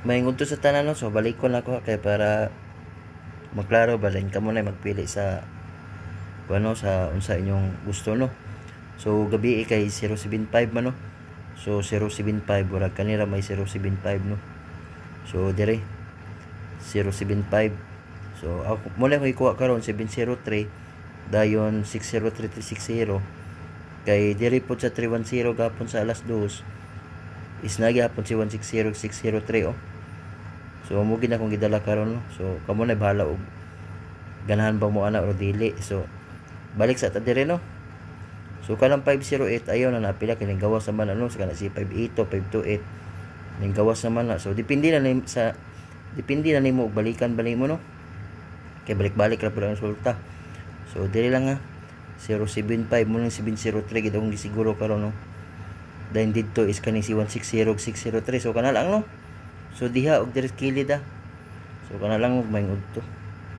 Maingod to sa tanan no. So balik ko na ko kay para maklaro ba lain ka mo na magpili sa ano sa unsa inyong gusto no. So gabi kay 075 man no. So 075 wala kanira may 075 no. So dire 075. So ako mo lang ko ikuha karon 703 dayon 603360 kay diri po sa 310 gapon sa alas 2 is nagyapon si 160603 oh. So mo gid akong gidala karon no. So kamo na bahala og ganahan ba mo ana o dili. So balik sa ta dire no. So kanang 508 ayaw na napila kay gawas naman ano sa kana si 582 528 ning gawas naman na. So depende na nimo og balikan mo no. Kay balik-balik ra pud ang resulta. So dili lang nga 075 mo lang 703 gid akong gisiguro karon no. Then dito is kani si 160603 so kana lang no. So diha og dire kilid ah. So kana lang og maingod to.